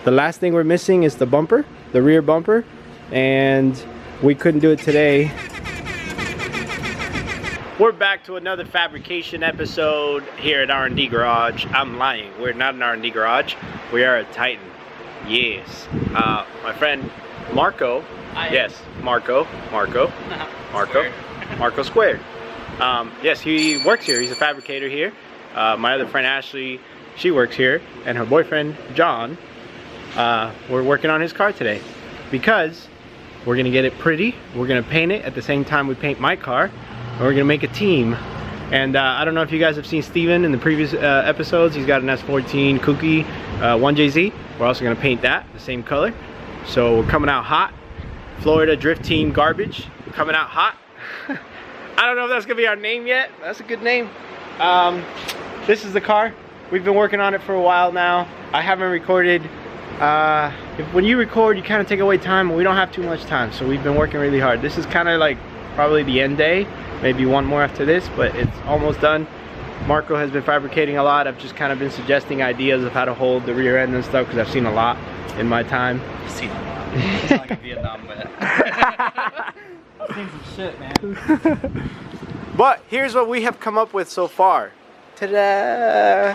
The last thing we're missing is the bumper, the rear bumper, and we couldn't do it today. We're back to another fabrication episode here at R&D Garage. I'm lying, we're not an R&D Garage. We are at Titan. Yes. My friend Marco. Yes, Marco Squared. Yes, he works here. He's a fabricator here. My other friend Ashley, she works here, and her boyfriend John. We're working on his car today because we're gonna get it pretty. We're gonna paint it at the same time we paint my car, and we're gonna make a team. And I don't know if you guys have seen Steven in the previous episodes. He's got an S14 Kooky 1JZ. We're also gonna paint that the same color. So we're coming out hot. Florida Drift Team Garbage, coming out hot. I don't know if that's gonna be our name yet. That's a good name. This is the car. We've been working on it for a while now. I haven't recorded. When you record, you kind of take away time, and we don't have too much time, so we've been working really hard. This is kind of like probably the end day, maybe one more after this, but it's almost done. Marco has been fabricating a lot. I've just kind of been suggesting ideas of how to hold the rear end and stuff, because I've seen a lot in my time. I've seen a lot. It's like a Vietnam vet. I've seen some shit, man. But here's what we have come up with so far. Ta-da!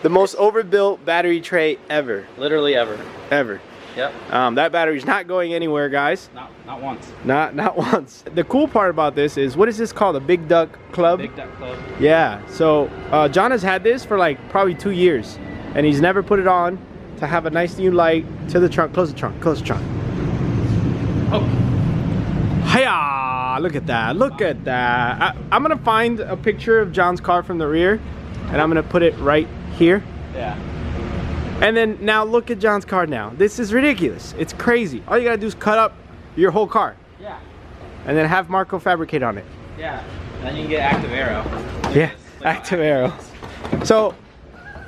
The most overbuilt battery tray ever. Literally ever. Ever. Yep. That battery's not going anywhere, guys. Not once. Not once. The cool part about this is, what is this called? A Big Duck Club? Big Duck Club. Yeah. So John has had this for like probably 2 years, and he's never put it on to have a nice new light to the trunk. Close the trunk. Close the trunk. Oh. Hiya! Look at that. Look at that. I'm gonna find a picture of John's car from the rear, and I'm gonna put it right here. Yeah. And then now look at John's car now. This is ridiculous. It's crazy. All you gotta do is cut up your whole car. Yeah. And then have Marco fabricate on it. Yeah. Then you can get active arrow. Yeah, active arrow. So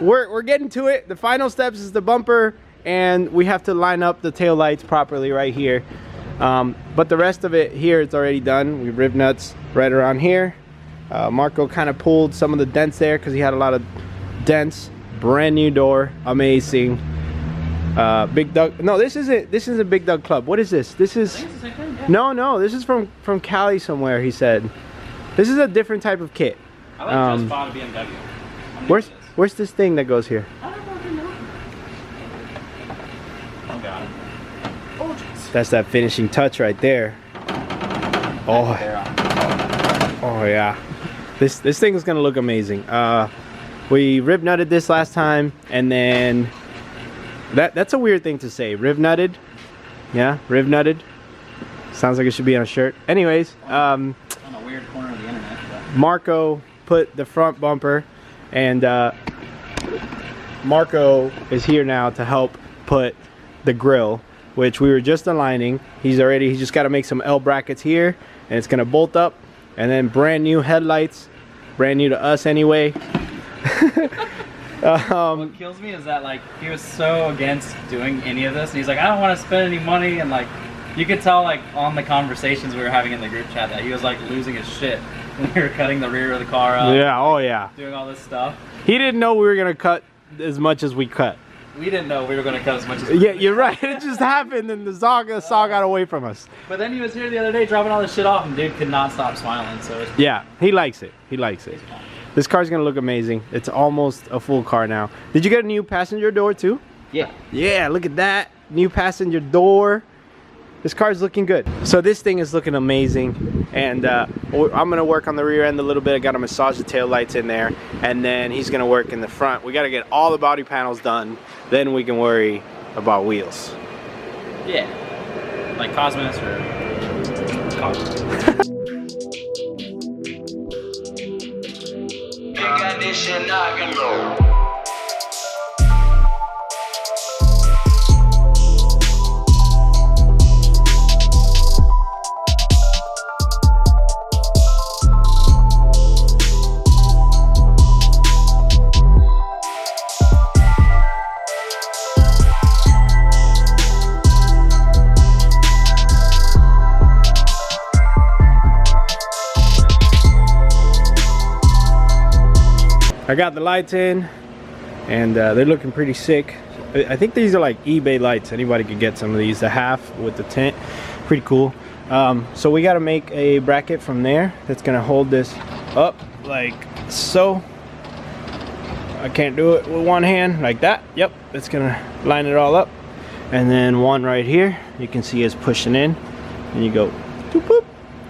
we're getting to it. The final steps is the bumper, and we have to line up the tail lights properly right here. But the rest of it here, it's already done. We ribbed nuts right around here. Marco kind of pulled some of the dents there because he had a lot of dents. Brand new door, amazing. Big Duck. No, this isn't Big Duck Club. What is this? This is no, this is from Cali somewhere. He said this is a different type of kit. I just bought a BMW. Where's this thing that goes here? I don't fucking know. Oh god. Oh jeez. That's that finishing touch right there. Oh yeah. This thing is gonna look amazing. We rib nutted this last time, and then that's a weird thing to say. Rib nutted. Yeah, rib nutted. Sounds like it should be on a shirt. Anyways, on a weird corner of the internet. But. Marco put the front bumper, and Marco is here now to help put the grill, which we were just aligning. He's just got to make some L brackets here, and it's gonna bolt up, and then brand new headlights, brand new to us anyway. What kills me is that like he was so against doing any of this, and he's like, I don't want to spend any money, and like you could tell like on the conversations we were having in the group chat that he was like losing his shit when we were cutting the rear of the car up. Yeah, oh yeah. Doing all this stuff. He didn't know we were gonna cut as much as we cut. We didn't know we were gonna cut as much as we Yeah, you're right. It just happened, and the saw got away from us. But then he was here the other day dropping all this shit off, and dude could not stop smiling. So it's yeah, he likes it. He likes it. This car's gonna look amazing. It's almost a full car now. Did you get a new passenger door too? Yeah. Yeah, look at that. New passenger door. This car's looking good. So this thing is looking amazing. And I'm gonna work on the rear end a little bit. I gotta massage the tail lights in there. And then he's gonna work in the front. We gotta get all the body panels done. Then we can worry about wheels. Yeah. Like Cosmos or Cosmos. Got this shit knocking low. I got the lights in, and they're looking pretty sick. I think these are like eBay lights. Anybody could get some of these. The half with the tint, pretty cool. So we got to make a bracket from there that's gonna hold this up like so. I can't do it with one hand like that. Yep, it's gonna line it all up. And then one right here, you can see is pushing in, and you go boop, boop,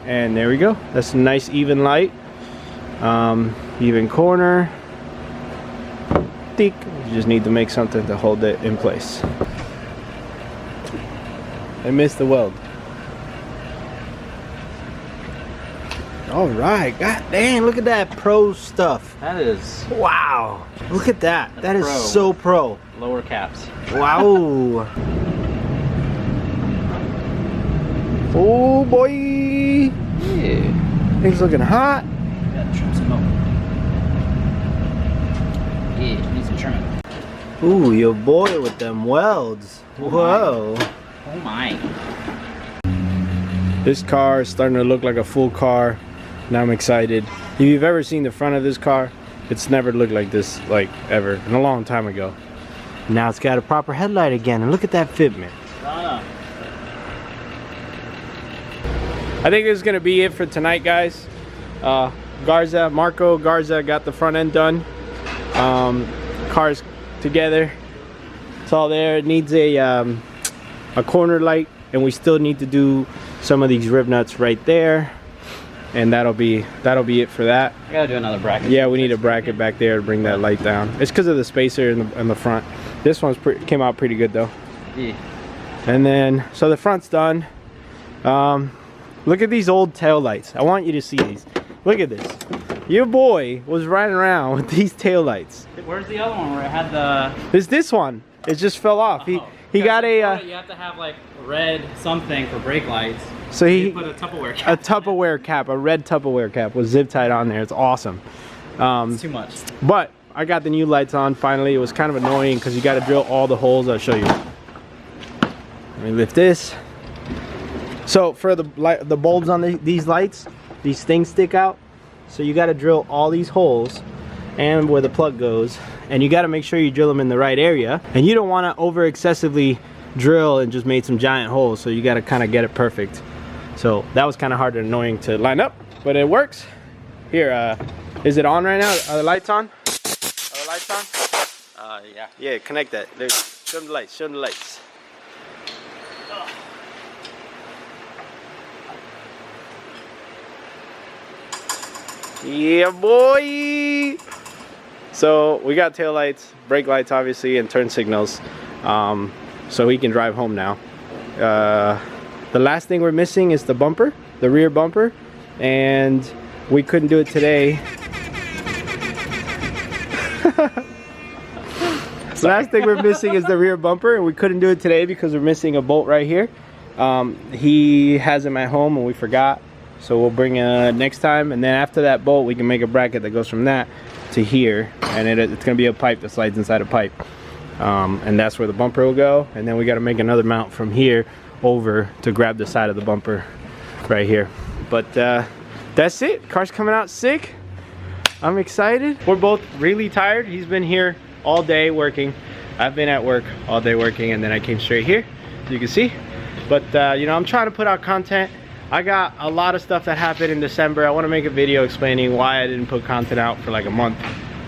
and there we go. That's a nice even light, even corner. Thick. You just need to make something to hold it in place. I missed the weld. All right, god dang, look at that pro stuff. That is, wow, look at that. That is pro. So pro. Lower caps. Wow. Oh boy. Yeah. Things looking hot. Gotta trim some up. Yeah, need some trimming. Ooh, your boy with them welds. Whoa. Oh my. This car is starting to look like a full car. Now I'm excited. If you've ever seen the front of this car, it's never looked like this, like ever, in a long time ago. Now it's got a proper headlight again, and look at that fitment. I think this is gonna be it for tonight, guys. Marco Garza got the front end done. Car's together. It's all there. It needs a corner light, and we still need to do some of these rib nuts right there. And that'll be it for that. I gotta do another bracket. Yeah, we need a bracket back there to bring that light down. It's because of the spacer in the front. This one's came out pretty good though. Yeah. And then, so the front's done. Look at these old tail lights. I want you to see these. Look at this. Your boy was riding around with these tail lights. Where's the other one where it had the? This one. It just fell off. He got a. You have to have like red something for brake lights. So he put a Tupperware cap. A Tupperware cap, a red Tupperware cap was zip tied on there. It's awesome. It's too much. But I got the new lights on finally. It was kind of annoying because you got to drill all the holes. I'll show you. Let me lift this. So for the bulbs on these lights, these things stick out. So you got to drill all these holes and where the plug goes, and you got to make sure you drill them in the right area. And you don't want to over excessively drill and just made some giant holes. So you got to kind of get it perfect. So that was kind of hard and annoying to line up, but it works. Here, is it on right now? Are the lights on? Are the lights on? Yeah. Yeah, connect that. There, show them the lights. Show them the lights. Yeah, boy. So we got tail lights, brake lights, obviously, and turn signals. So he can drive home now. The last thing we're missing is the bumper, the rear bumper, and we couldn't do it today. The last thing we're missing is the rear bumper, and we couldn't do it today because we're missing a bolt right here. He has them at home and we forgot, so we'll bring it next time. And then after that bolt, we can make a bracket that goes from that to here, and it's going to be a pipe that slides inside a pipe. And that's where the bumper will go, and then we got to make another mount from here over to grab the side of the bumper right here. But that's it. Car's coming out sick. I'm excited. We're both really tired. He's been here all day working. I've been at work all day working, and then I came straight here, as you can see. But you know, I'm trying to put out content. I got a lot of stuff that happened in December. I want to make a video explaining why I didn't put content out for like a month.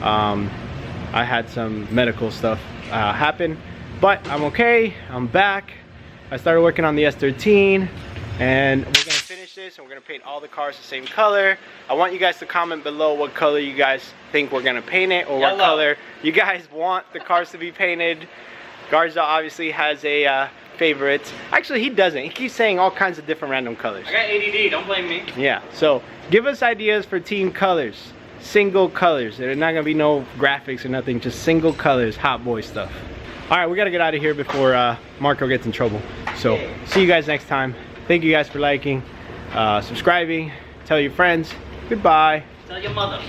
I had some medical stuff happen, but I'm okay. I'm back. I started working on the S13, and we're gonna finish this, and we're gonna paint all the cars the same color. I want you guys to comment below what color you guys think we're gonna paint it, or what color you guys want the cars to be painted. Garza obviously has a favorite. Actually, he doesn't. He keeps saying all kinds of different random colors. I got ADD, don't blame me. Yeah, so give us ideas for team colors. Single colors. There's not gonna be no graphics or nothing, just single colors, hot boy stuff. All right, we gotta get out of here before Marco gets in trouble. So see you guys next time. Thank you guys for liking, subscribing, tell your friends. Goodbye. Tell your mother.